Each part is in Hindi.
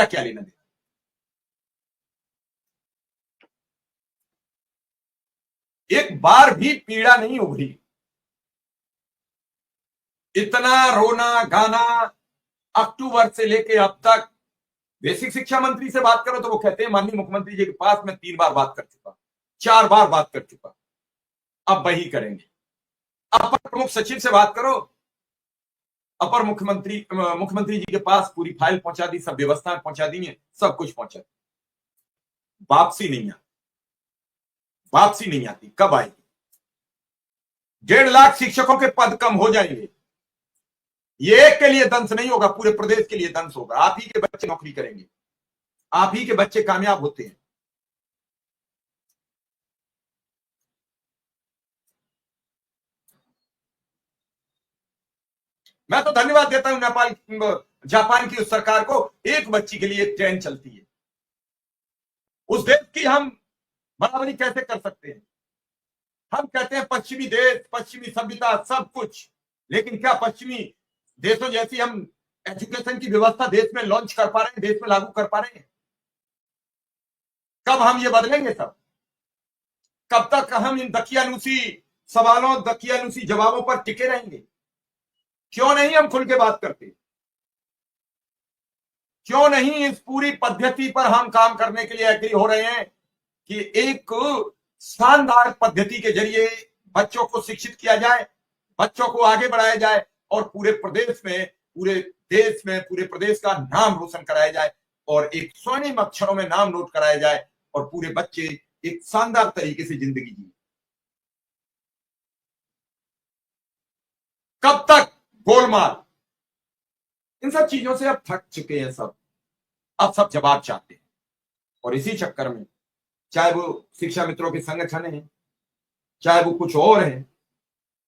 क्या लेना देना। एक बार भी पीड़ा नहीं उभरी। इतना रोना गाना अक्टूबर से लेके अब तक। बेसिक शिक्षा मंत्री से बात करो तो वो कहते हैं माननीय मुख्यमंत्री जी के पास मैं 3 बार बात कर चुका, 4 बार बात कर चुका, अब वही करेंगे। अपर प्रमुख सचिव से बात करो, अपर मुख्यमंत्री जी के पास पूरी फाइल पहुंचा दी, सब व्यवस्थाएं पहुंचा दी है, सब कुछ पहुंचा। वापसी नहीं आती, वापसी नहीं आती। कब आएगी? 1.5 लाख शिक्षकों के पद कम हो जाएंगे। ये एक के लिए दंश नहीं होगा, पूरे प्रदेश के लिए दंश होगा। आप ही के बच्चे नौकरी करेंगे, आप ही के बच्चे कामयाब होते हैं। मैं तो धन्यवाद देता हूं नेपाल जापान की उस सरकार को, एक बच्ची के लिए एक ट्रेन चलती है। उस देश की हम बराबरी कैसे कर सकते हैं? हम कहते हैं पश्चिमी देश, पश्चिमी सभ्यता, सब कुछ, लेकिन क्या पश्चिमी देशों जैसी हम एजुकेशन की व्यवस्था देश में लॉन्च कर पा रहे हैं, देश में लागू कर पा रहे हैं? कब हम ये बदलेंगे? सब कब तक हम इन दकियानुसी सवालों, दकियानुसी जवाबों पर टिके रहेंगे? क्यों नहीं हम खुल के बात करते? क्यों नहीं इस पूरी पद्धति पर हम काम करने के लिए एग्री हो रहे हैं कि एक शानदार पद्धति के जरिए बच्चों को शिक्षित किया जाए, बच्चों को आगे बढ़ाया जाए और पूरे प्रदेश में, पूरे देश में, पूरे प्रदेश का नाम रोशन कराया जाए और एक स्वर्णिम अक्षरों में नाम नोट कराया जाए और पूरे बच्चे एक शानदार तरीके से जिंदगी जिए। कब तक गोलमाल? इन सब चीजों से अब थक चुके हैं सब, अब सब जवाब चाहते हैं। और इसी चक्कर में चाहे वो शिक्षा मित्रों के संगठन है, चाहे वो कुछ और है,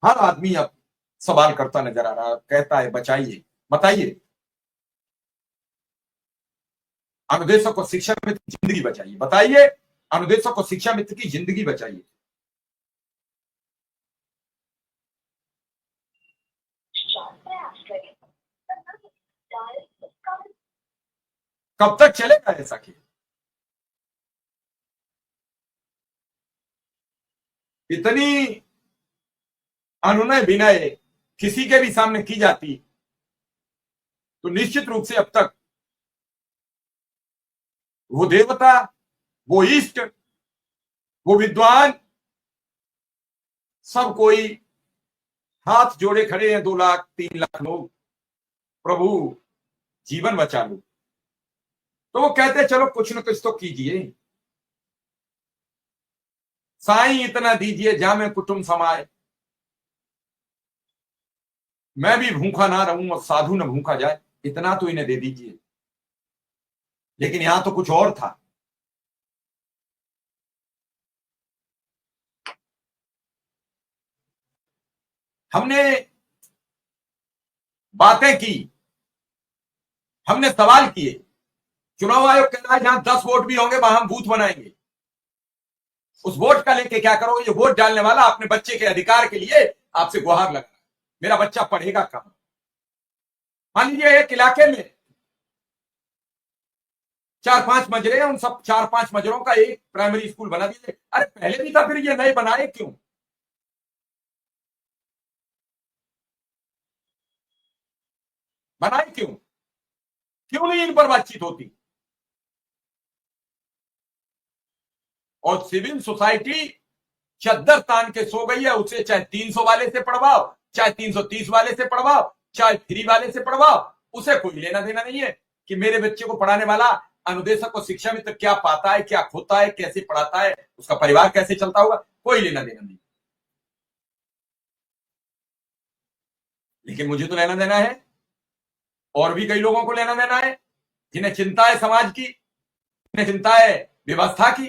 हर आदमी अब सवाल करता नजर आ रहा है, कहता है बचाइए, बताइए। अनुदेशक को शिक्षा मित्र की जिंदगी बचाइए, बताइए। अनुदेशक को शिक्षा मित्र की जिंदगी बचाइए। कब तक चलेगा ऐसा खेल? इतनी अनुनय विनय किसी के भी सामने की जाती तो निश्चित रूप से अब तक वो देवता, वो इष्ट, वो विद्वान, सब कोई हाथ जोड़े खड़े हैं। 2 लाख 3 लाख लोग, प्रभु जीवन बचा लो। तो वो कहते चलो कुछ न कुछ तो कीजिए, साईं इतना दीजिए जामे कुटुंब समाए, मैं भी भूखा ना रहूं और साधु न भूखा जाए, इतना तो इन्हें दे दीजिए। लेकिन यहां तो कुछ और था। हमने बातें की, हमने सवाल किए। चुनाव आयोग कह रहा है जहां 10 वोट भी होंगे वहां हम बूथ बनाएंगे। उस वोट का लेके क्या करो? ये वोट डालने वाला अपने बच्चे के अधिकार के लिए आपसे गुहार लगा, मेरा बच्चा पढ़ेगा कहां? मान लीजिए एक इलाके में 4-5 मजरे हैं, उन सब 4-5 मजरों का एक प्राइमरी स्कूल बना दीजिए। अरे पहले भी था, फिर ये नए बनाए क्यों? बनाए क्यों? क्यों नहीं इन पर बातचीत होती? और सिविल सोसाइटी चद्दर तान के सो गई है। उसे चाहे 300 वाले से पढ़वाओ, चाहे 330 वाले से पढ़वाओ, चाहे फ्री वाले से पढ़वाओ, उसे कोई लेना देना नहीं है कि मेरे बच्चे को पढ़ाने वाला अनुदेशक को शिक्षा मित्र क्या पाता है, क्या खोता है, कैसे पढ़ाता है, उसका परिवार कैसे चलता होगा, कोई लेना देना नहीं। लेकिन मुझे तो लेना देना है, और भी कई लोगों को लेना देना है जिन्हें चिंता है समाज की, जिन्हें चिंता है व्यवस्था की।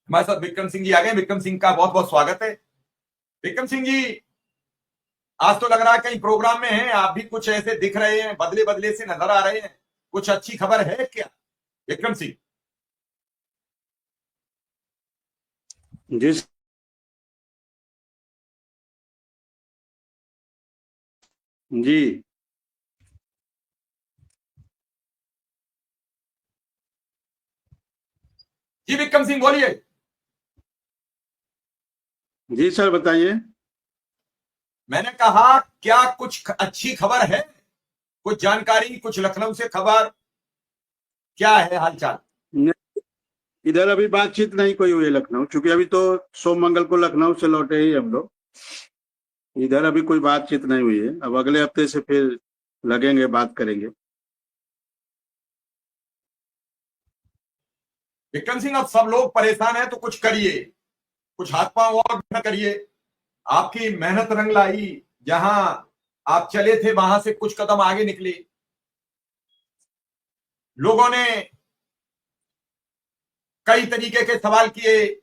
हमारे साथ विक्रम सिंह जी आ गए। विक्रम सिंह का बहुत बहुत स्वागत है। विक्रम सिंह जी, आज तो लग रहा है कहीं प्रोग्राम में हैं, आप भी कुछ ऐसे दिख रहे हैं, बदले बदले से नजर आ रहे हैं। कुछ अच्छी खबर है क्या विक्रम सिंह? जी जी जी विक्रम सिंह बोलिए। जी सर बताइए। मैंने कहा क्या कुछ अच्छी खबर है, कुछ जानकारी, कुछ लखनऊ से खबर, क्या है हालचाल? न- इधर अभी बातचीत नहीं कोई हुई है लखनऊ, क्योंकि अभी तो सोम मंगल को लखनऊ से लौटे ही हम लोग। इधर अभी कोई बातचीत नहीं हुई है, अब अगले हफ्ते से फिर लगेंगे, बात करेंगे। विक्रम सिंह अब सब लोग परेशान हैं तो कुछ करिए, कुछ हाथ पांव और न करिए। आपकी मेहनत रंग लाई, जहां आप चले थे वहां से कुछ कदम आगे निकले। लोगों ने कई तरीके के सवाल किए।